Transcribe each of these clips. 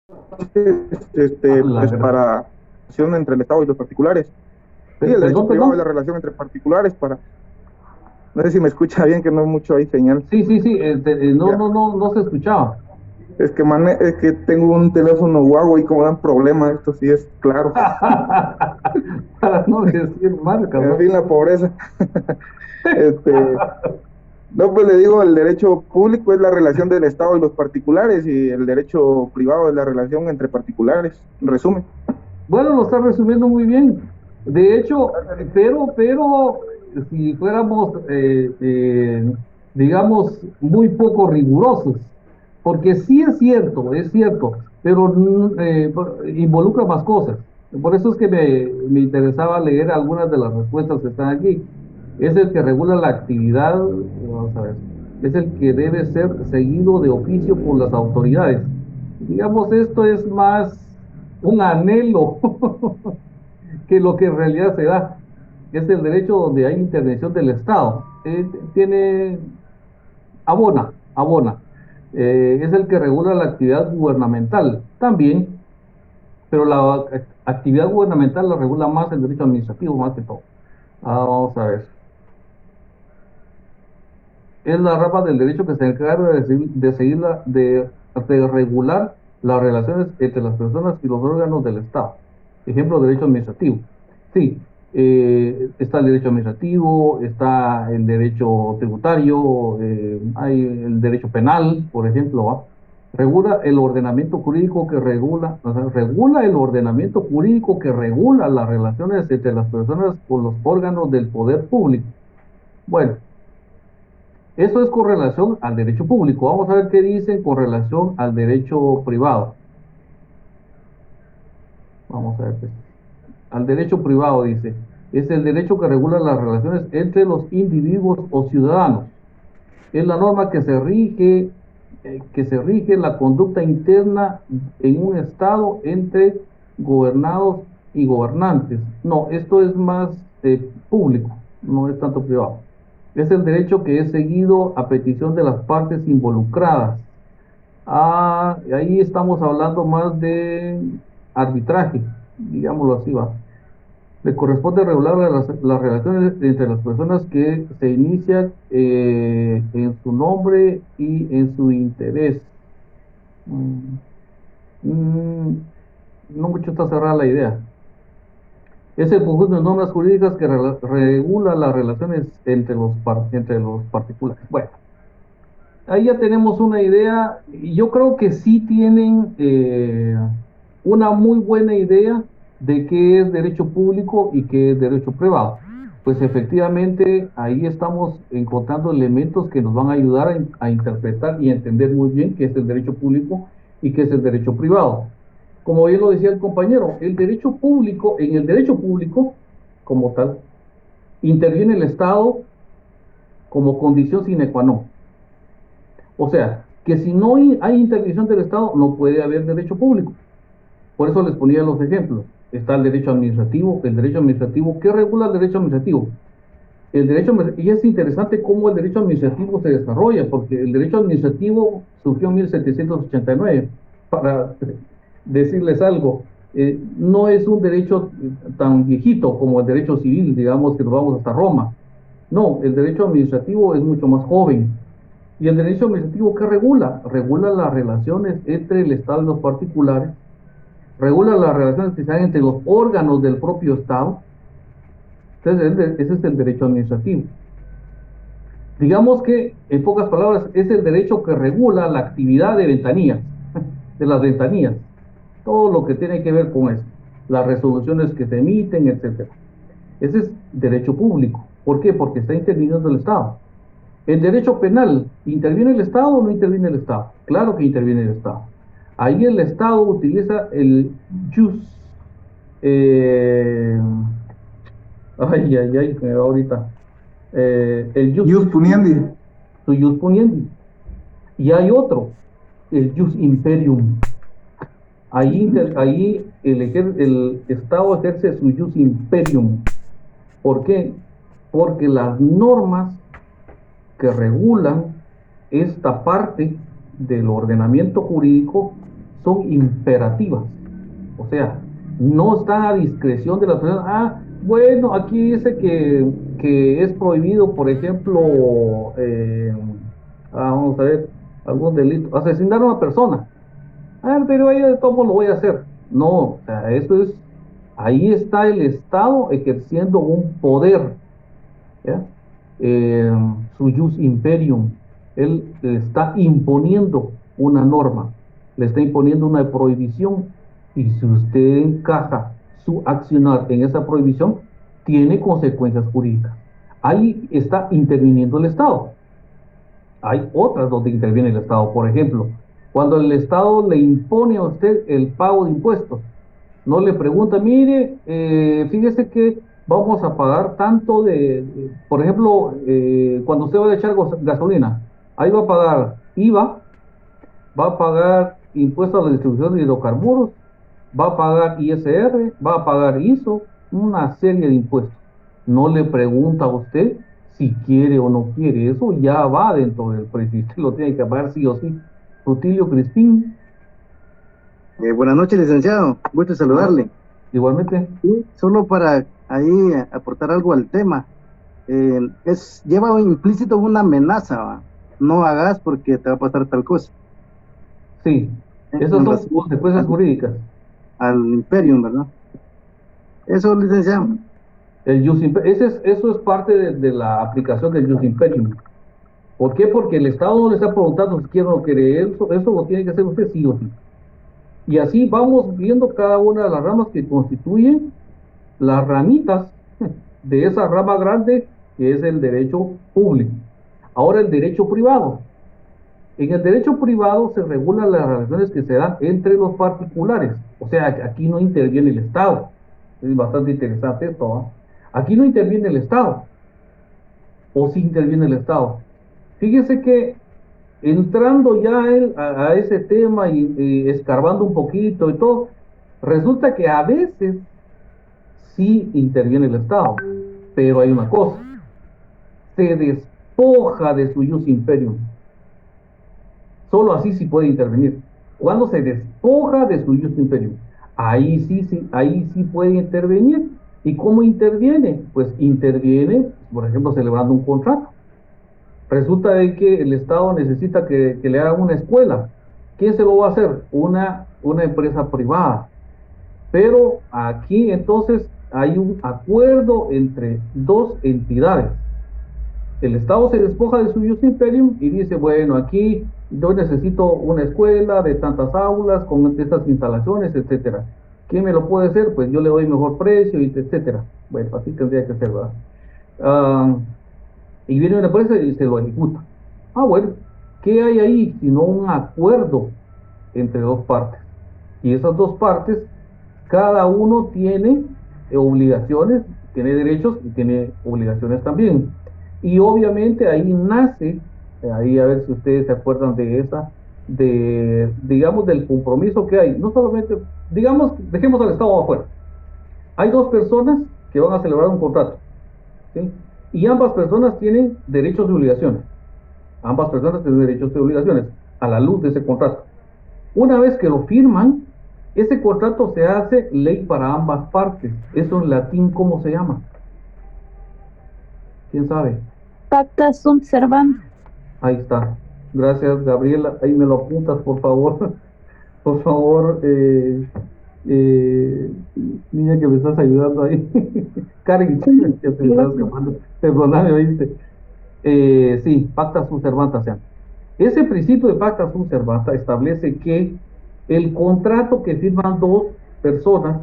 Pues La para la relación entre el Estado y los particulares. Sí, el derecho Perdón, privado es la perdón. relación entre particulares para, no sé si me escucha bien, que no mucho hay señal. Sí, sí, sí, no, Ya. no, no, no se escuchaba. Es que tengo un teléfono Huawei y como dan problemas, esto sí es claro. Para no decir marcas, En ¿no? fin, la pobreza. Este, no, pues le digo, el derecho público es la relación del Estado y los particulares y el derecho privado es la relación entre particulares. En resumen. Bueno, lo está resumiendo muy bien. De hecho, pero, si fuéramos, digamos, muy poco rigurosos, porque sí es cierto, pero involucra más cosas. Por eso es que me interesaba leer algunas de las respuestas que están aquí. Es el que regula la actividad, vamos a ver, es el que debe ser seguido de oficio por las autoridades. Digamos, esto es más un anhelo que lo que en realidad se da. Es el derecho donde hay intervención del Estado. Tiene, abona. Es el que regula la actividad gubernamental también, pero la actividad gubernamental la regula más el derecho administrativo, más que todo. Vamos a ver. Es la rama del derecho que se encarga de regular las relaciones entre las personas y los órganos del Estado. Ejemplo, derecho administrativo. Sí, está el derecho administrativo, está el derecho tributario, hay el derecho penal, por ejemplo, ¿va? Regula el ordenamiento jurídico que regula, o sea, regula el ordenamiento jurídico que regula las relaciones entre las personas con los órganos del poder público. Bueno, eso es con relación al derecho público. Vamos a ver qué dicen con relación al derecho privado. Vamos a ver, pues. Al derecho privado dice, es el derecho que regula las relaciones entre los individuos o ciudadanos. Es la norma que se rige la conducta interna en un estado entre gobernados y gobernantes. No, esto es más público, no es tanto privado. Es el derecho que es seguido a petición de las partes involucradas. Ah, ahí estamos hablando más de arbitraje, digámoslo así, va. Le corresponde regular las relaciones entre las personas que se inician en su nombre y en su interés. Mm, mm, no mucho está cerrada la idea. Es el conjunto de normas jurídicas que regula las relaciones entre los particulares. Bueno, ahí ya tenemos una idea, y yo creo que sí tienen una muy buena idea de qué es derecho público y qué es derecho privado. Pues efectivamente ahí estamos encontrando elementos que nos van a ayudar a interpretar y entender muy bien qué es el derecho público y qué es el derecho privado. Como bien lo decía el compañero, el derecho público, en el derecho público como tal, interviene el Estado como condición sine qua non. O sea, que si no hay intervención del Estado, no puede haber derecho público. Por eso les ponía los ejemplos. Está el derecho administrativo, ¿qué regula el derecho administrativo? Y es interesante cómo el derecho administrativo se desarrolla, porque el derecho administrativo surgió en 1789, para decirles algo. No es un derecho tan viejito como el derecho civil, digamos que nos vamos hasta Roma. No, el derecho administrativo es mucho más joven. ¿Y el derecho administrativo qué regula? Regula las relaciones entre el Estado y los particulares, regula las relaciones que se dan entre los órganos del propio Estado. Entonces, ese es el derecho administrativo. Digamos que, en pocas palabras, es el derecho que regula la actividad de ventanillas, de las ventanillas, todo lo que tiene que ver con eso, las resoluciones que se emiten, etcétera. Ese es derecho público. ¿Por qué? Porque está interviniendo el Estado. El derecho penal, ¿interviene el Estado o no interviene el Estado? Claro que interviene el Estado. Ahí el Estado utiliza el jus, eh, ay, ay, ay, me va ahorita, el jus Jus civis, puniendi. su jus puniendi. Y hay otro, el jus imperium. Ahí el Estado ejerce su jus imperium. ¿Por qué? Porque las normas que regulan esta parte del ordenamiento jurídico son imperativas. O sea, no están a discreción de las personas. Ah, bueno, aquí dice que es prohibido, por ejemplo, vamos a ver, algún delito, asesinar a una persona. Ah, pero ahí de todo modo lo voy a hacer. No, o sea, eso es, ahí está el Estado ejerciendo un poder, ¿ya? Eh, su jus imperium. Él le está imponiendo una norma, le está imponiendo una prohibición, y si usted encaja su accionar en esa prohibición, tiene consecuencias jurídicas. Ahí está interviniendo el Estado. Hay otras donde interviene el Estado. Por ejemplo, cuando el Estado le impone a usted el pago de impuestos, no le pregunta, mire, fíjese que vamos a pagar tanto por ejemplo, cuando usted va a echar gasolina, ahí va a pagar IVA, va a pagar impuestos a la distribución de hidrocarburos, va a pagar ISR, va a pagar ISO, una serie de impuestos. No le pregunta a usted si quiere o no quiere, eso ya va dentro del precio, usted lo tiene que pagar sí o sí. Rutilio Crispín. Buenas noches, licenciado. Gusto en saludarle. Igualmente. Sí, solo para ahí aportar algo al tema. Lleva implícito una amenaza, ¿va? No hagas porque te va a pasar tal cosa. Sí, esas En son relación consecuencias jurídicas. al Imperium, ¿verdad? Eso, licenciado. Eso es parte de la aplicación del jus imperium. ¿Por qué? Porque el Estado no le está preguntando si quiere o no quiere. Eso lo tiene que hacer usted sí o sí. Y así vamos viendo cada una de las ramas que constituyen las ramitas de esa rama grande que es el derecho público. Ahora el derecho privado. En el derecho privado se regulan las relaciones que se dan entre los particulares. O sea, aquí no interviene el Estado. Es bastante interesante esto, ¿no? Aquí no interviene el Estado. ¿O sí interviene el Estado? Fíjese que entrando ya a ese tema y escarbando un poquito y todo, resulta que a veces sí interviene el Estado, pero hay una cosa, se despoja de su jus imperium. Solo así sí puede intervenir. Cuando se despoja de su jus imperium, ahí sí puede intervenir. ¿Y cómo interviene? Pues interviene, por ejemplo, celebrando un contrato. Resulta de que el Estado necesita que le hagan una escuela. ¿Quién se lo va a hacer? Una empresa privada. Pero aquí entonces hay un acuerdo entre dos entidades. El Estado se despoja de su jus imperium y dice, bueno, aquí yo necesito una escuela de tantas aulas con estas instalaciones, etcétera. ¿Quién me lo puede hacer? Pues yo le doy mejor precio, etcétera. Bueno, así tendría que ser, ¿verdad? Ah, y viene una empresa y se lo ejecuta. Ah, bueno, ¿qué hay ahí sino un acuerdo entre dos partes? Y esas dos partes, cada uno tiene obligaciones, tiene derechos y tiene obligaciones también. Y obviamente ahí nace, ahí a ver si ustedes se acuerdan de digamos, del compromiso que hay. No solamente, digamos, dejemos al Estado afuera. Hay dos personas que van a celebrar un contrato, ¿sí? Y ambas personas tienen derechos y obligaciones. Ambas personas tienen derechos y obligaciones a la luz de ese contrato. Una vez que lo firman, ese contrato se hace ley para ambas partes. Eso en latín, ¿cómo se llama? ¿Quién sabe? Pacta sunt servanda. Ahí está. Gracias, Gabriela. Ahí me lo apuntas, por favor. Por favor, eh, niña que me estás ayudando ahí. Karen, que te estás escapando. Perdóname, ¿oíste? Sí, pacta sunt servanda. O sea, ese principio de pacta sunt servanda establece que el contrato que firman dos personas,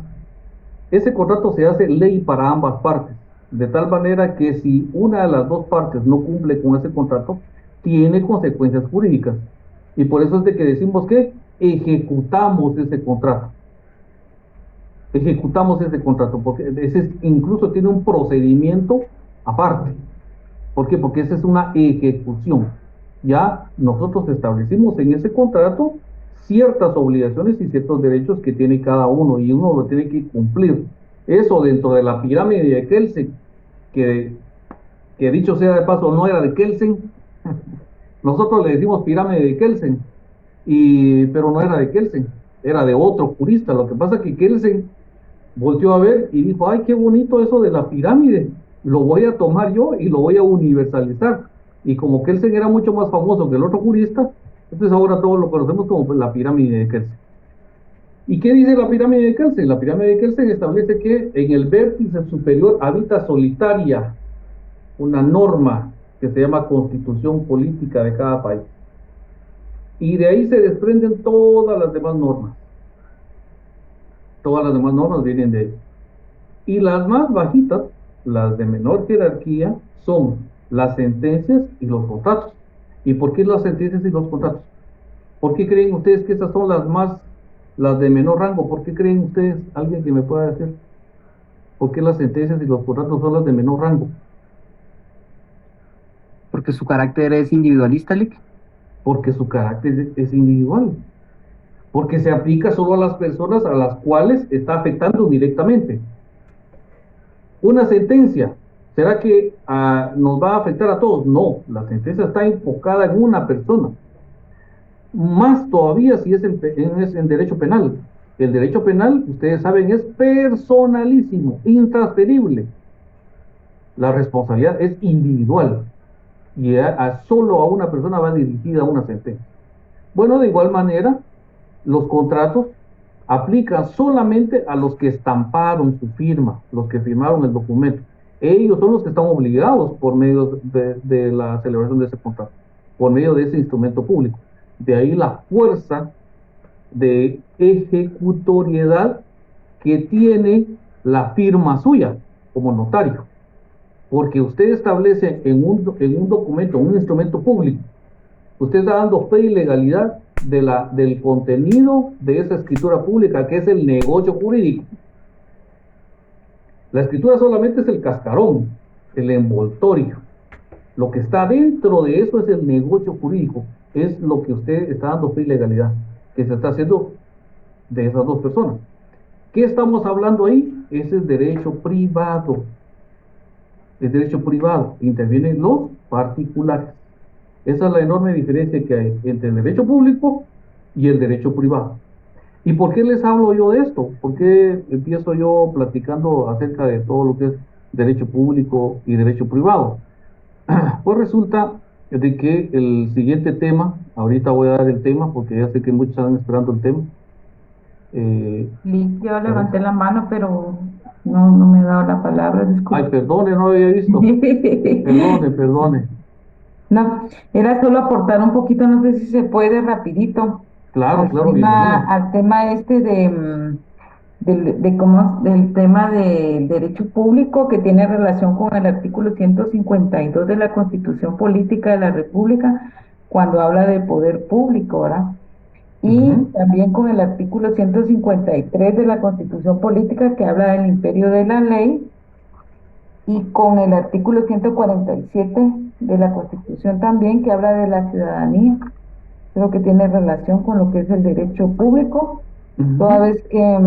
ese contrato se hace ley para ambas partes, de tal manera que si una de las dos partes no cumple con ese contrato, tiene consecuencias jurídicas. Y por eso es de que decimos que ejecutamos ese contrato. Ejecutamos ese contrato, porque incluso tiene un procedimiento aparte. ¿Por qué? Porque esa es una ejecución. Ya nosotros establecimos en ese contrato ciertas obligaciones y ciertos derechos que tiene cada uno y uno lo tiene que cumplir. Eso dentro de la pirámide de Kelsen, que dicho sea de paso no era de Kelsen, nosotros le decimos pirámide de Kelsen, pero no era de Kelsen. era de otro jurista. Lo que pasa es que Kelsen volteó a ver y dijo, ay, qué bonito eso de la pirámide, lo voy a tomar yo y lo voy a universalizar. Y como Kelsen era mucho más famoso que el otro jurista, entonces ahora todos lo conocemos como la pirámide de Kelsen. ¿Y qué dice la pirámide de Kelsen? La pirámide de Kelsen establece que en el vértice superior habita solitaria una norma que se llama constitución política de cada país. Y de ahí se desprenden todas las demás normas. Todas las demás normas vienen de ahí. Y las más bajitas, las de menor jerarquía, son las sentencias y los contratos. ¿Y por qué las sentencias y los contratos? ¿Por qué creen ustedes que esas son las de menor rango? ¿Por qué creen ustedes, alguien que me pueda decir, por qué las sentencias y los contratos son las de menor rango? Porque su carácter es individualista, Lick. Porque su carácter es individual. Porque se aplica solo a las personas a las cuales está afectando directamente. Una sentencia, ¿será que nos va a afectar a todos? No, la sentencia está enfocada en una persona. Más todavía si es en derecho penal. El derecho penal, ustedes saben, es personalísimo, intransferible. La responsabilidad es individual y solo a una persona va dirigida una sentencia. Bueno, de igual manera, los contratos aplican solamente a los que estamparon su firma, los que firmaron el documento. Ellos son los que están obligados por medio de la celebración de ese contrato, por medio de ese instrumento público. De ahí la fuerza de ejecutoriedad que tiene la firma suya como notario. Porque usted establece en un documento, un instrumento público, usted está dando fe y legalidad del contenido de esa escritura pública, que es el negocio jurídico. La escritura solamente es el cascarón, el envoltorio. Lo que está dentro de eso es el negocio jurídico, es lo que usted está dando fe y legalidad, que se está haciendo de esas dos personas. ¿Qué estamos hablando ahí? Ese es derecho privado. Es derecho privado, intervienen los particulares. Esa es la enorme diferencia que hay entre el derecho público y el derecho privado. ¿Y por qué les hablo yo de esto? ¿Por qué empiezo yo platicando acerca de todo lo que es derecho público y derecho privado? Pues resulta de que el siguiente tema, ahorita voy a dar el tema porque ya sé que muchos están esperando el tema. Yo levanté la mano, pero no me he dado la palabra, disculpe. Ay, perdone, no lo había visto. Perdone. No, era solo aportar un poquito, no sé si se puede rapidito. Claro, Al tema este del tema del derecho público, que tiene relación con el artículo 152 de la Constitución Política de la República, cuando habla de poder público, ¿verdad? Y también con el artículo 153 de la Constitución Política, que habla del imperio de la ley, y con el artículo 147 de la Constitución también, que habla de la ciudadanía. Creo que tiene relación con lo que es el derecho público, toda vez que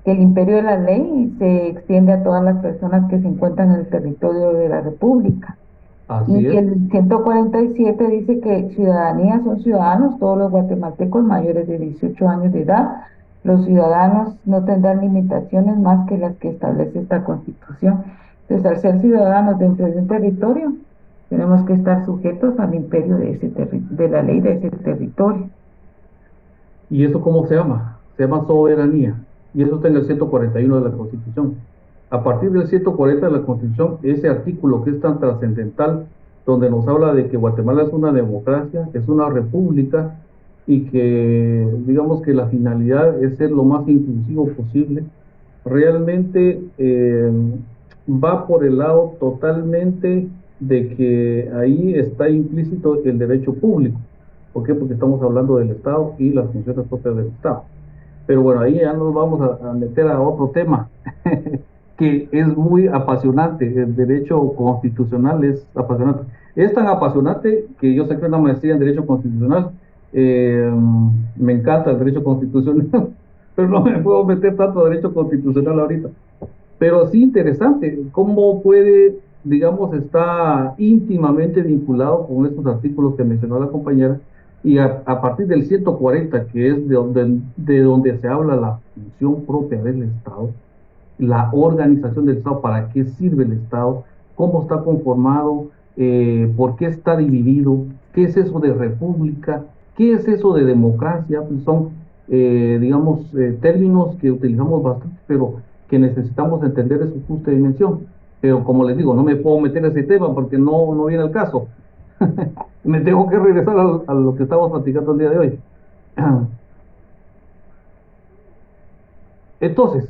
el imperio de la ley se extiende a todas las personas que se encuentran en el territorio de la República. Así es. El 147 dice que ciudadanía son ciudadanos, todos los guatemaltecos mayores de 18 años de edad. Los ciudadanos no tendrán limitaciones más que las que establece esta Constitución. Entonces, al ser ciudadanos dentro de un territorio, tenemos que estar sujetos al imperio de la ley de ese territorio. ¿Y eso cómo se llama? Se llama soberanía. Y eso está en el 141 de la Constitución. A partir del 140 de la Constitución, ese artículo que es tan trascendental, donde nos habla de que Guatemala es una democracia, es una república, y que digamos que la finalidad es ser lo más inclusivo posible, realmente va por el lado totalmente de que ahí está implícito el derecho público. ¿Por qué? Porque estamos hablando del Estado y las funciones propias del Estado. Pero bueno, ahí ya nos vamos a meter a otro tema que es muy apasionante. El derecho constitucional es apasionante. Es tan apasionante que yo saqué una maestría en Derecho Constitucional. Me encanta el Derecho Constitucional, pero no me puedo meter tanto a Derecho Constitucional ahorita. Pero sí interesante cómo puede, digamos, está íntimamente vinculado con estos artículos que mencionó la compañera, Y a partir del 140, que es de donde se habla la función propia del Estado, la organización del Estado, para qué sirve el Estado, cómo está conformado, por qué está dividido, qué es eso de república, qué es eso de democracia, pues son, digamos, términos que utilizamos bastante, pero que necesitamos entender en su justa dimensión. Pero como les digo, no me puedo meter a ese tema porque no viene al caso. Me tengo que regresar a lo que estamos platicando el día de hoy. Entonces,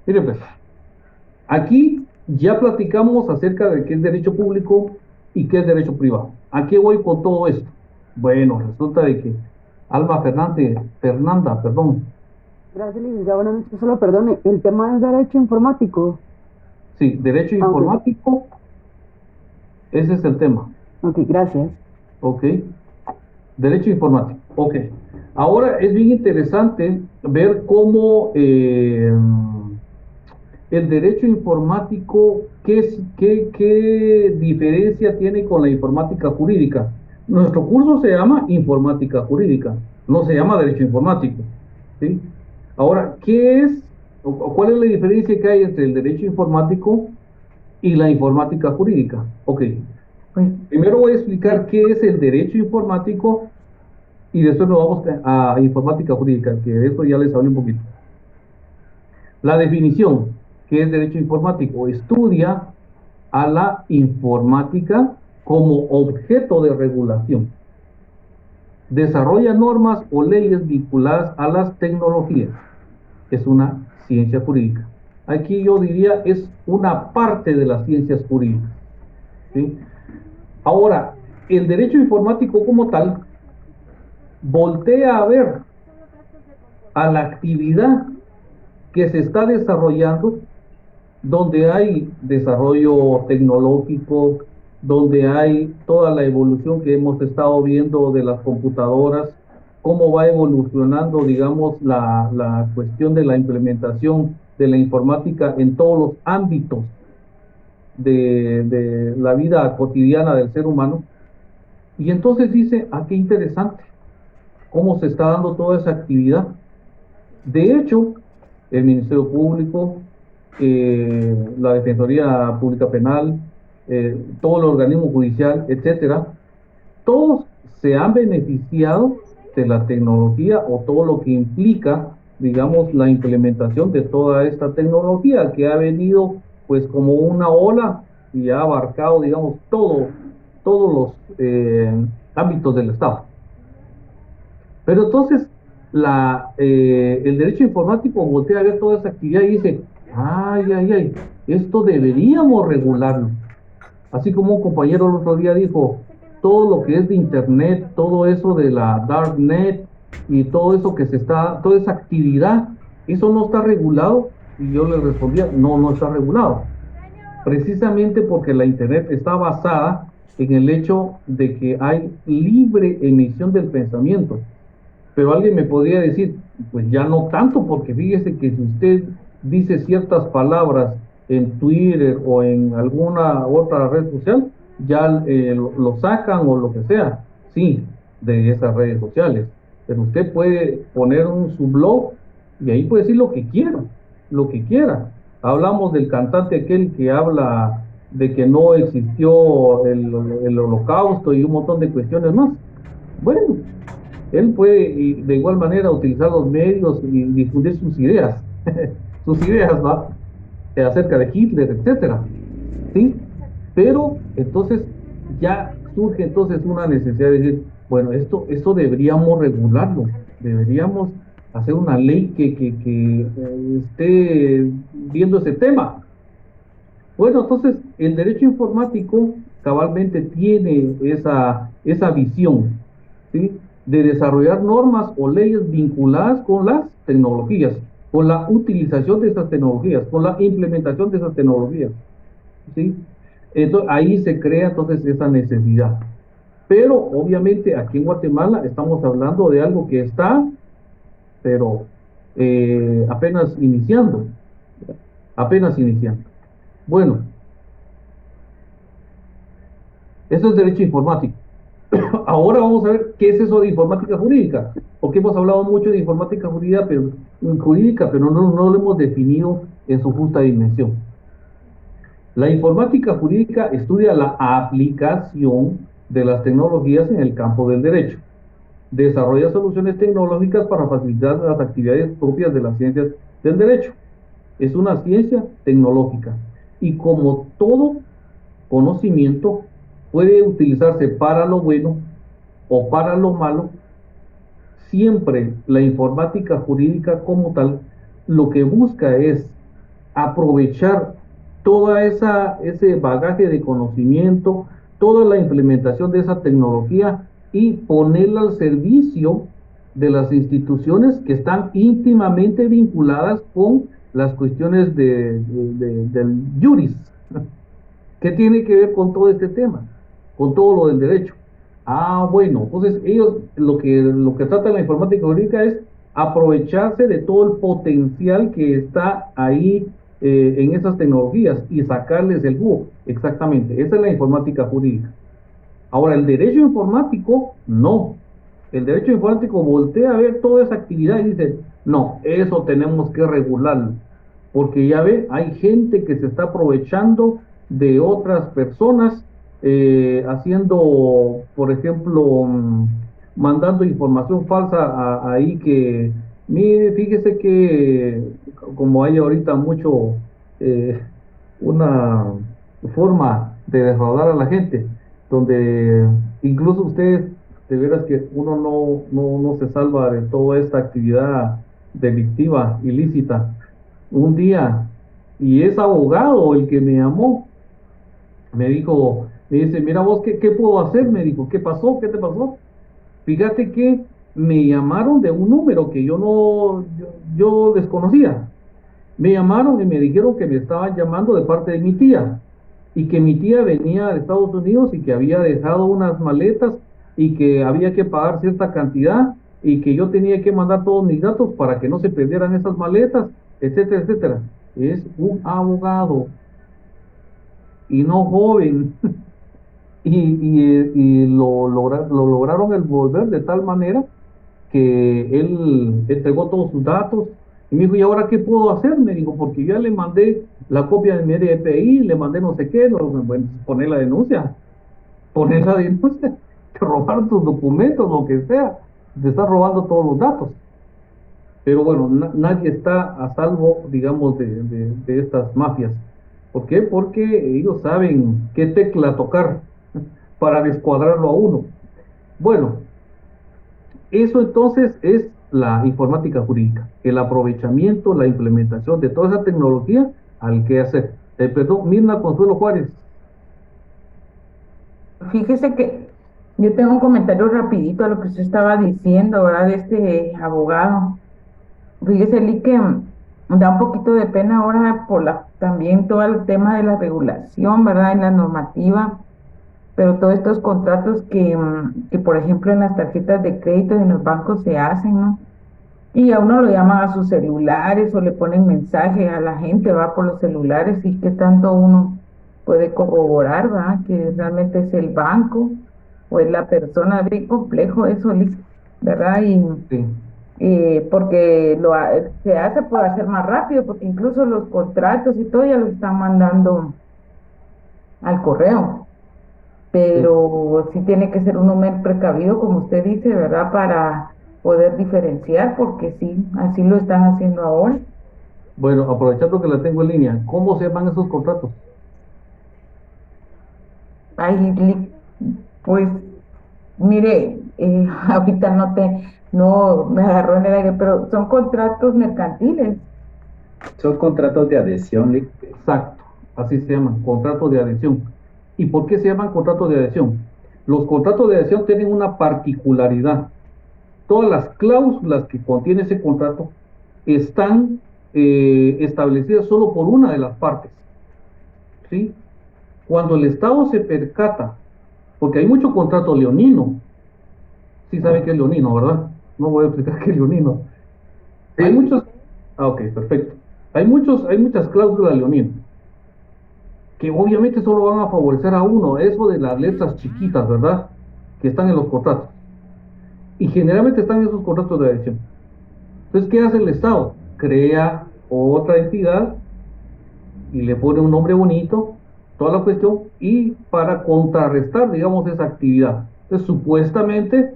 miren pues, aquí ya platicamos acerca de qué es derecho público y qué es derecho privado. ¿A qué voy con todo esto? Bueno, resulta de que Fernanda, perdón. Gracias, licenciado. Buenas noches. Solo perdone, el tema es derecho informático. Sí, derecho Ok. informático, ese es el tema. Ok, gracias. Ok. Derecho informático. Ok. Ahora es bien interesante ver cómo el derecho informático, qué diferencia tiene con la informática jurídica. Nuestro curso se llama informática jurídica, no se llama derecho informático. ¿Sí? Ahora, ¿qué es o cuál es la diferencia que hay entre el derecho informático y la informática jurídica? Ok. Pues, Primero voy a explicar qué es el derecho informático y después nos vamos a informática jurídica, que de eso ya les hablé un poquito. La definición, que es derecho informático, estudia a la informática como objeto de regulación. Desarrolla normas o leyes vinculadas a las tecnologías. Es una ciencia jurídica. Aquí yo diría es una parte de las ciencias jurídicas. ¿Sí? Ahora, el derecho informático como tal voltea a ver a la actividad que se está desarrollando, donde hay desarrollo tecnológico, donde hay toda la evolución que hemos estado viendo de las computadoras, cómo va evolucionando, digamos, la cuestión de la implementación de la informática en todos los ámbitos de la vida cotidiana del ser humano. Y entonces dice, ah, qué interesante, cómo se está dando toda esa actividad. De hecho, el Ministerio Público, la Defensoría Pública Penal, todo el organismo judicial, etcétera, todos se han beneficiado de la tecnología o todo lo que implica, digamos, la implementación de toda esta tecnología que ha venido pues como una ola y ha abarcado, digamos, todos los ámbitos del Estado. Pero entonces el derecho informático voltea a ver toda esa actividad y dice, ay, esto deberíamos regularlo. Así como un compañero el otro día dijo, todo lo que es de internet, todo eso de la darknet y todo eso toda esa actividad, eso no está regulado. Y yo le respondía, no está regulado. Precisamente porque la internet está basada en el hecho de que hay libre emisión del pensamiento. Pero alguien me podría decir, pues ya no tanto, porque fíjese que si usted dice ciertas palabras en Twitter o en alguna otra red social, ya lo sacan o lo que sea, sí, de esas redes sociales. Pero usted puede poner su blog y ahí puede decir lo que quiera. Hablamos del cantante aquel que habla de que no existió el holocausto y un montón de cuestiones más. Bueno, él puede de igual manera utilizar los medios y difundir sus ideas, sus ideas, ¿va? Acerca de Hitler, etcétera, ¿sí? Pero entonces ya surge entonces una necesidad de decir, bueno, esto deberíamos regularlo, deberíamos hacer una ley que esté viendo ese tema. Bueno, entonces el derecho informático cabalmente tiene esa visión, ¿sí? De desarrollar normas o leyes vinculadas con las tecnologías, con la utilización de esas tecnologías, con la implementación de esas tecnologías, ¿sí? Entonces, ahí se crea entonces esa necesidad. Pero obviamente aquí en Guatemala estamos hablando de algo que está, pero apenas iniciando, apenas iniciando. Bueno, eso es derecho informático. Ahora vamos a ver qué es eso de informática jurídica, porque hemos hablado mucho de informática jurídica, pero no lo hemos definido en su justa dimensión. La informática jurídica estudia la aplicación de las tecnologías en el campo del derecho. Desarrolla soluciones tecnológicas para facilitar las actividades propias de las ciencias del derecho. Es una ciencia tecnológica y como todo conocimiento puede utilizarse para lo bueno o para lo malo, siempre la informática jurídica como tal lo que busca es aprovechar toda ese bagaje de conocimiento, toda la implementación de esa tecnología y ponerla al servicio de las instituciones que están íntimamente vinculadas con las cuestiones del juris. ¿Qué tiene que ver con todo este tema? Con todo lo del derecho. Bueno, entonces ellos lo que trata la informática jurídica es aprovecharse de todo el potencial que está ahí en esas tecnologías y sacarles el jugo. Exactamente, esa es la informática jurídica. Ahora, el derecho informático, no. El derecho informático voltea a ver toda esa actividad y dice, no, eso tenemos que regularlo. Porque ya ve, hay gente que se está aprovechando de otras personas, haciendo, por ejemplo, mandando información falsa ahí que, mire, fíjese que como hay ahorita mucho, una forma de defraudar a la gente, donde incluso ustedes, de veras que uno no se salva de toda esta actividad delictiva, ilícita. Un día, y es abogado el que me llamó, me dice, mira vos, ¿qué puedo hacer? Me dijo, ¿qué pasó? ¿Qué te pasó? Fíjate que me llamaron de un número que yo desconocía. Me llamaron y me dijeron que me estaban llamando de parte de mi tía, y que mi tía venía de Estados Unidos y que había dejado unas maletas y que había que pagar cierta cantidad y que yo tenía que mandar todos mis datos para que no se perdieran esas maletas, etcétera, etcétera. Es un abogado y no joven. y lo lograron envolver de tal manera que él entregó todos sus datos y me dijo, ¿y ahora qué puedo hacer? Me dijo, porque yo ya le mandé la copia de mi DPI, le mandé no sé qué, bueno, poner la denuncia, te robaron tus documentos, lo que sea, te están robando todos los datos. Pero bueno, nadie está a salvo, digamos, de estas mafias. ¿Por qué? Porque ellos saben qué tecla tocar para descuadrarlo a uno. Bueno, eso entonces es la informática jurídica, el aprovechamiento, la implementación de toda esa tecnología al que hacer. Perdón, Mirna Consuelo Juárez. Fíjese que yo tengo un comentario rapidito a lo que usted estaba diciendo, ¿verdad? De este abogado. Fíjese, Lee, que da un poquito de pena ahora también todo el tema de la regulación, ¿verdad? En la normativa, pero todos estos contratos que por ejemplo en las tarjetas de crédito en los bancos se hacen, ¿no? Y a uno lo llaman a sus celulares o le ponen mensaje a la gente, va por los celulares, y qué tanto uno puede corroborar, ¿verdad? Que realmente es el banco o es la persona. Bien complejo eso, Lee, ¿verdad? Sí. Porque se hace por hacer más rápido, porque incluso los contratos y todo ya los están mandando al correo, pero sí tiene que ser uno muy precavido, como usted dice, ¿verdad? Para poder diferenciar, porque sí, así lo están haciendo ahora. Bueno, aprovechando que la tengo en línea, ¿cómo se llaman esos contratos? Ay, pues, mire, ahorita no me agarró en el aire, pero son contratos mercantiles. Son contratos de adhesión, Lee. Exacto, así se llaman, contratos de adhesión. ¿Y por qué se llaman contratos de adhesión? Los contratos de adhesión tienen una particularidad. Todas las cláusulas que contiene ese contrato están establecidas solo por una de las partes, ¿sí? Cuando el Estado se percata, porque hay mucho contrato leonino, sí saben qué es leonino, ¿verdad? No voy a explicar qué es leonino. Sí. Hay muchos, ok, perfecto. Hay muchas cláusulas leoninas que obviamente solo van a favorecer a uno, eso de las letras chiquitas, ¿verdad? que están en los contratos. Y generalmente están en esos contratos de adhesión. Entonces, ¿qué hace el Estado? Crea otra entidad y le pone un nombre bonito, toda la cuestión, y para contrarrestar, digamos, esa actividad. Entonces, supuestamente,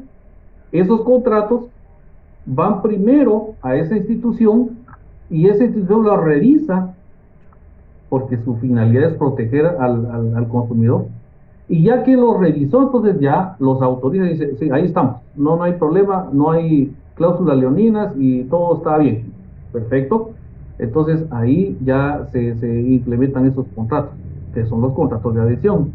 esos contratos van primero a esa institución y esa institución la revisa porque su finalidad es proteger al consumidor. Y ya que lo revisó, entonces ya los autoriza y dice, sí, ahí estamos, no hay problema, no hay cláusulas leoninas y todo está bien. Perfecto. Entonces ahí ya se implementan esos contratos, que son los contratos de adhesión,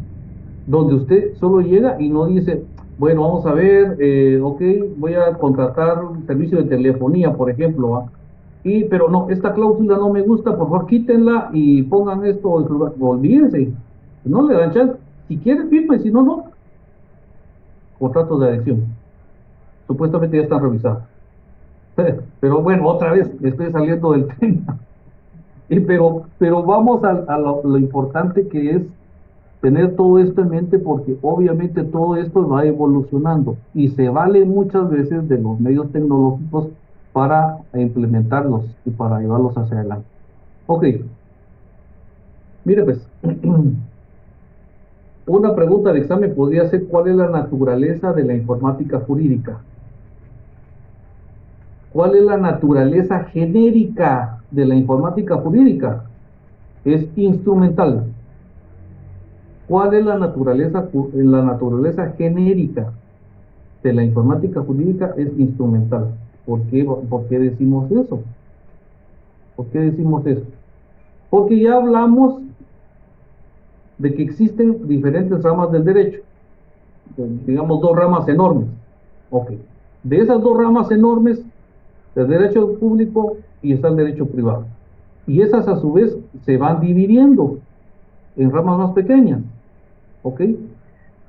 donde usted solo llega y no dice, bueno, vamos a ver, ok, voy a contratar un servicio de telefonía, por ejemplo, ¿va? Pero no, esta cláusula no me gusta, por favor quítenla y pongan esto, olvídense, no le dan chance, si quieren firme, si no, no. Contratos de adhesión, supuestamente ya están revisados. Pero bueno, otra vez, estoy saliendo del tema. Pero vamos a lo importante que es tener todo esto en mente, porque obviamente todo esto va evolucionando y se vale muchas veces de los medios tecnológicos para implementarlos y para llevarlos hacia adelante. Ok, mire pues, una pregunta de examen podría ser: ¿cuál es la naturaleza de la informática jurídica? ¿Cuál es la naturaleza genérica de la informática jurídica? Es instrumental. ¿Cuál es la naturaleza genérica de la informática jurídica? Es instrumental. ¿Por qué decimos eso? ¿Por qué decimos eso? Porque ya hablamos de que existen diferentes ramas del derecho, digamos 2 ramas enormes. Ok, de esas 2 ramas enormes, el derecho público y está el derecho privado. Y esas a su vez se van dividiendo en ramas más pequeñas. ¿Ok?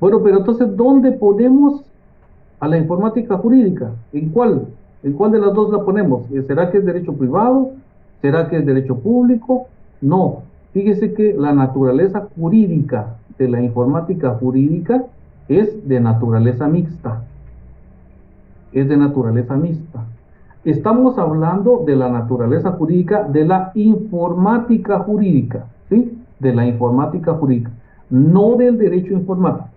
Bueno, pero entonces, ¿dónde ponemos a la informática jurídica? ¿En cuál? ¿En cuál de las 2 la ponemos? ¿Será que es derecho privado? ¿Será que es derecho público? No. Fíjese que la naturaleza jurídica de la informática jurídica es de naturaleza mixta. Es de naturaleza mixta. Estamos hablando de la naturaleza jurídica de la informática jurídica, ¿sí? De la informática jurídica, no del derecho informático,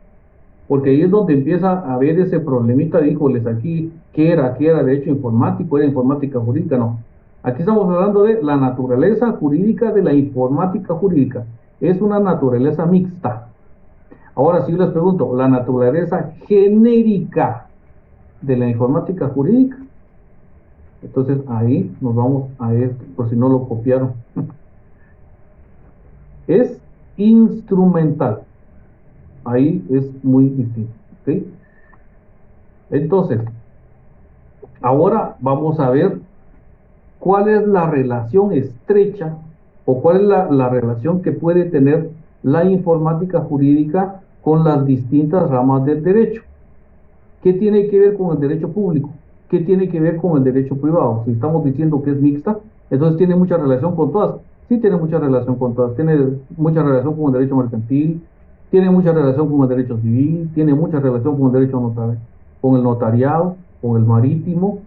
porque ahí es donde empieza a haber ese problemita de, híjoles, aquí, ¿qué era derecho informático? ¿Era informática jurídica? No. Aquí estamos hablando de la naturaleza jurídica de la informática jurídica. Es una naturaleza mixta. Ahora, si yo les pregunto, la naturaleza genérica de la informática jurídica, entonces ahí nos vamos a esto, por si no lo copiaron. Es instrumental. Ahí es muy distinto. ¿Sí? Entonces, ahora vamos a ver cuál es la relación estrecha o cuál es la relación que puede tener la informática jurídica con las distintas ramas del derecho. ¿Qué tiene que ver con el derecho público? ¿Qué tiene que ver con el derecho privado? Si estamos diciendo que es mixta, entonces tiene mucha relación con todas. Sí tiene mucha relación con todas. Tiene mucha relación con el derecho mercantil, tiene mucha relación con el derecho civil, tiene mucha relación con el derecho notarial, con el notariado, con el marítimo,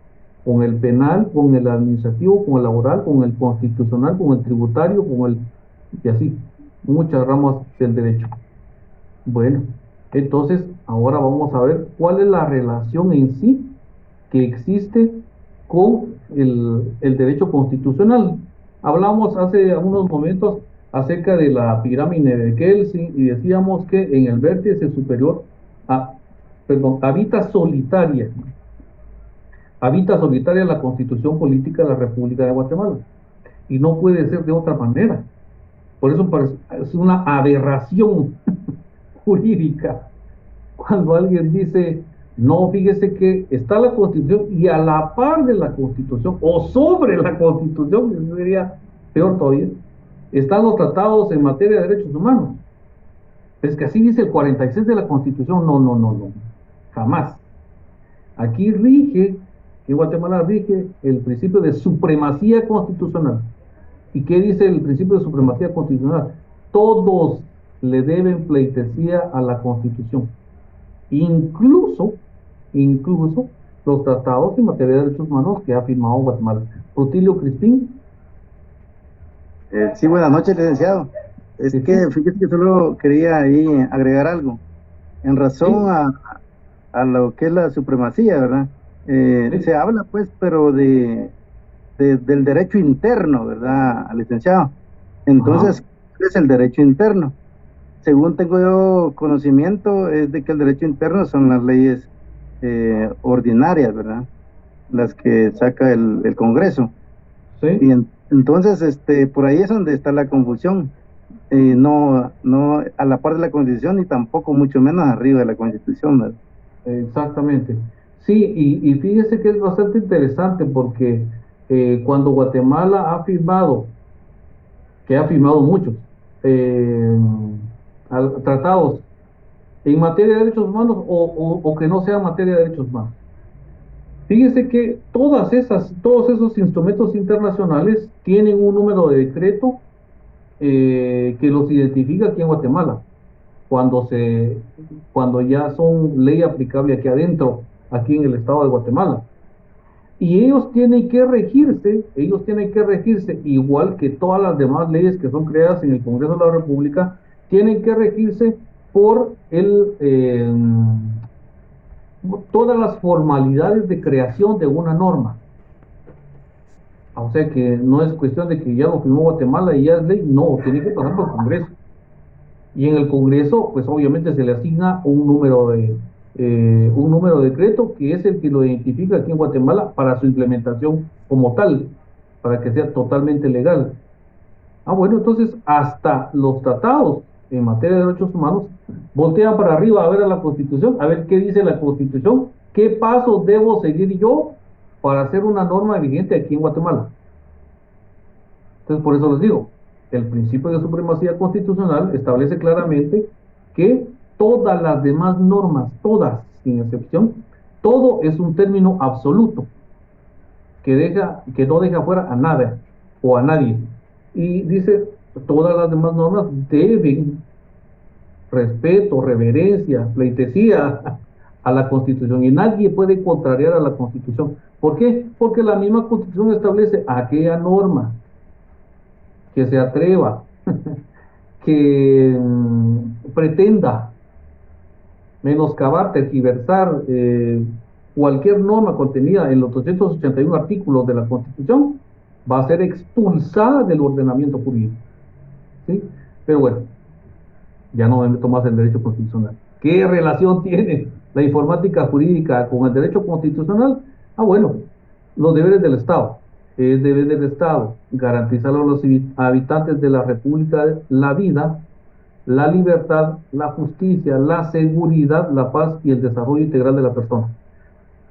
con el penal, con el administrativo, con el laboral, con el constitucional, con el tributario, y así, muchas ramas del derecho. Bueno, entonces ahora vamos a ver cuál es la relación en sí que existe con el derecho constitucional. Hablamos hace unos momentos acerca de la pirámide de Kelsen y decíamos que en el vértice superior habita solitaria la Constitución Política de la República de Guatemala, y no puede ser de otra manera. Por eso es una aberración jurídica cuando alguien dice: no, fíjese que está la Constitución y a la par de la Constitución o sobre la Constitución, que sería peor todavía, están los tratados en materia de derechos humanos. Es que así dice el 46 de la Constitución. No, jamás. Aquí en Guatemala rige el principio de supremacía constitucional. ¿Y qué dice el principio de supremacía constitucional? Todos le deben pleitesía a la Constitución. incluso los tratados en materia de derechos humanos que ha firmado Guatemala. Rutilio Crispín. Sí, buenas noches, licenciado. Es Sí, que sí. fíjese que solo quería ahí agregar algo. En razón Sí. a lo que es la supremacía, ¿verdad? Sí. Se habla, pues, pero del derecho interno, ¿verdad, licenciado? Entonces, Ajá. ¿qué es el derecho interno? Según tengo yo conocimiento, es de que el derecho interno son las leyes ordinarias, ¿verdad? Las que saca el Congreso. Y Sí. entonces, por ahí es donde está la confusión. No a la par de la Constitución, ni tampoco mucho menos arriba de la Constitución, ¿verdad? Exactamente. Sí, y fíjese que es bastante interesante porque cuando Guatemala ha firmado, que ha firmado muchos eh, tratados en materia de derechos humanos o que no sean materia de derechos humanos. Fíjese que todos esos instrumentos internacionales tienen un número de decreto que los identifica aquí en Guatemala, cuando cuando ya son ley aplicable aquí adentro, aquí en el estado de Guatemala. Y ellos tienen que regirse igual que todas las demás leyes que son creadas en el Congreso de la República, tienen que regirse por todas las formalidades de creación de una norma. O sea que no es cuestión de que ya lo firmó Guatemala y ya es ley, no, tiene que pasar por el Congreso. Y en el Congreso, pues obviamente se le asigna un número de decreto que es el que lo identifica aquí en Guatemala para su implementación como tal, para que sea totalmente legal. Ah, bueno, entonces hasta los tratados en materia de derechos humanos voltean para arriba a ver a la Constitución, a ver qué dice la Constitución, qué pasos debo seguir yo para hacer una norma vigente aquí en Guatemala. Entonces, por eso les digo, el principio de supremacía constitucional establece claramente que todas las demás normas, todas, sin excepción, todo es un término absoluto que no deja fuera a nada o a nadie. Y dice, todas las demás normas deben respeto, reverencia, pleitesía a la Constitución y nadie puede contrariar a la Constitución. ¿Por qué? Porque la misma Constitución establece aquella norma que se atreva, que pretenda menoscabar, tergiversar cualquier norma contenida en los 281 artículos de la Constitución, va a ser expulsada del ordenamiento jurídico. ¿Sí? Pero bueno, ya no me meto más en derecho constitucional. ¿Qué relación tiene la informática jurídica con el derecho constitucional? Ah, bueno, los deberes del Estado. Es deber del Estado garantizar a los habitantes de la República la vida, la libertad, la justicia, la seguridad, la paz y el desarrollo integral de la persona.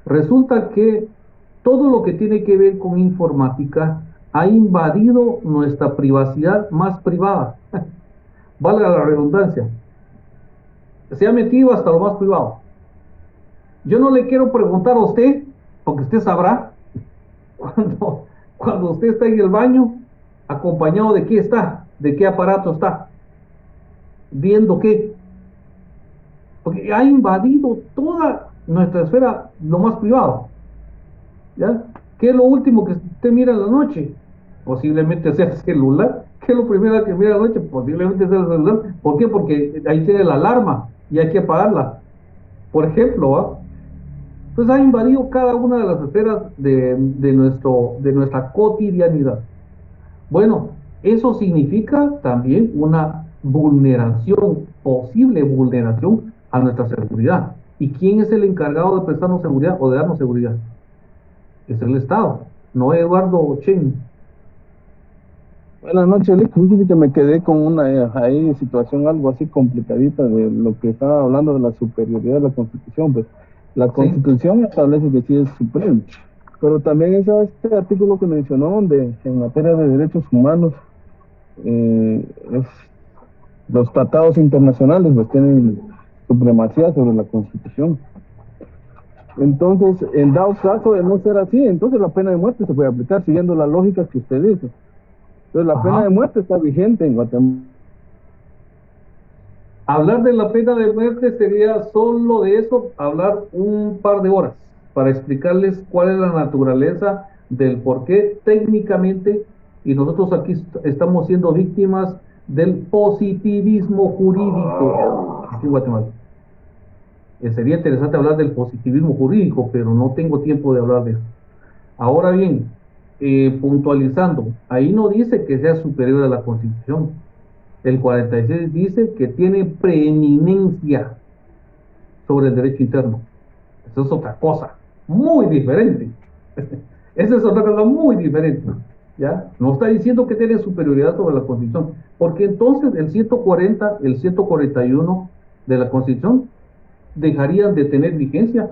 Resulta que todo lo que tiene que ver con informática ha invadido nuestra privacidad más privada. Valga la redundancia. Se ha metido hasta lo más privado. Yo no le quiero preguntar a usted, porque usted sabrá, cuando usted está en el baño, acompañado de qué está, de qué aparato está, viendo qué. Porque ha invadido toda nuestra esfera, lo más privado. ¿Ya? ¿Qué es lo último que usted mira en la noche? Posiblemente sea el celular. ¿Qué es lo primero que mira en la noche? Posiblemente sea el celular. ¿Por qué? Porque ahí tiene la alarma y hay que apagarla. Por ejemplo, ¿ah? Pues ha invadido cada una de las esferas de nuestra cotidianidad. Bueno, eso significa también una vulneración, posible vulneración a nuestra seguridad. ¿Y quién es el encargado de prestarnos seguridad o de darnos seguridad? Es el Estado, no Eduardo Chen. Buenas noches, Lick. Fíjese que me quedé con una ahí situación algo así complicadita de lo que estaba hablando de la superioridad de la Constitución. Pues la Sí, Constitución establece que sí es supremo, pero también este artículo que mencionó, donde en materia de derechos humanos, es, los tratados internacionales pues tienen supremacía sobre la Constitución. Entonces, en dado caso de no ser así, entonces la pena de muerte se puede aplicar siguiendo la lógica que usted dice. Entonces la pena de ajá, muerte está vigente en Guatemala. Hablar de la pena de muerte sería solo de eso, hablar un par de horas para explicarles cuál es la naturaleza del por qué técnicamente, y nosotros aquí estamos siendo víctimas del positivismo jurídico aquí en Guatemala. Sería interesante hablar del positivismo jurídico, pero no tengo tiempo de hablar de eso. Ahora bien, puntualizando, ahí no dice que sea superior a la Constitución. El 46 dice que tiene preeminencia sobre el derecho interno. Eso es otra cosa, muy diferente. Esa es otra cosa muy diferente. ¿Ya? No está diciendo que tiene superioridad sobre la Constitución, porque entonces el 140, el 141 de la Constitución dejarían de tener vigencia.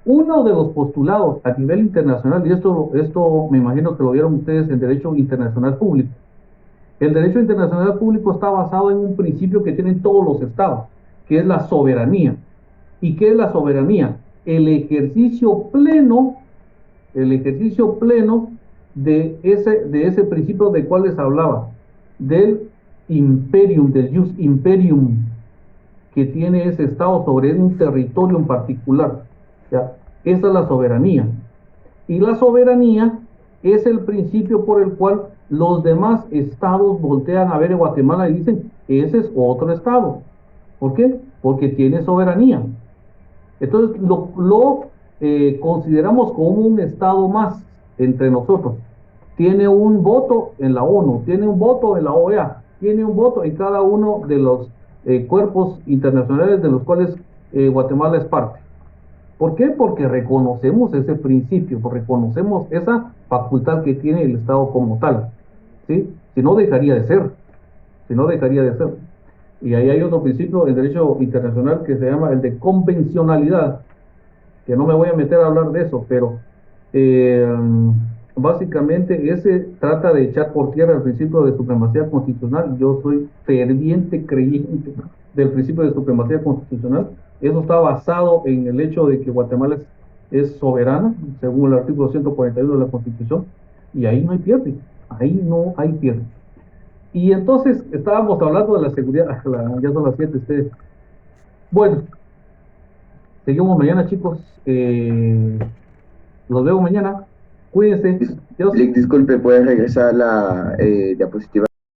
Uno de los postulados a nivel internacional, y esto me imagino que lo vieron ustedes en Derecho Internacional Público. El derecho internacional público está basado en un principio que tienen todos los estados, que es la soberanía. ¿Y qué es la soberanía? El ejercicio pleno de ese principio de cual les hablaba, del imperium, del jus imperium, que tiene ese estado sobre un territorio en particular. ¿Ya? Esa es la soberanía. Y la soberanía es el principio por el cual los demás estados voltean a ver a Guatemala y dicen, ese es otro estado. ¿Por qué? Porque tiene soberanía. Entonces lo consideramos como un estado más entre nosotros. Tiene un voto en la ONU, tiene un voto en la OEA, tiene un voto en cada uno de los cuerpos internacionales de los cuales Guatemala es parte. ¿Por qué? Porque reconocemos ese principio, reconocemos esa facultad que tiene el Estado como tal, ¿sí? Si no dejaría de ser, Y ahí hay otro principio en derecho internacional que se llama el de convencionalidad, que no me voy a meter a hablar de eso, pero básicamente ese trata de echar por tierra el principio de supremacía constitucional. Yo soy ferviente creyente del principio de supremacía constitucional. Eso está basado en el hecho de que Guatemala es soberana, según el artículo 141 de la Constitución, y ahí no hay pierde, Y entonces estábamos hablando de la seguridad, ya son las 7 ustedes. Bueno, seguimos mañana, chicos. Los veo mañana. Cuídense. Disculpe, ¿puede regresar la diapositiva?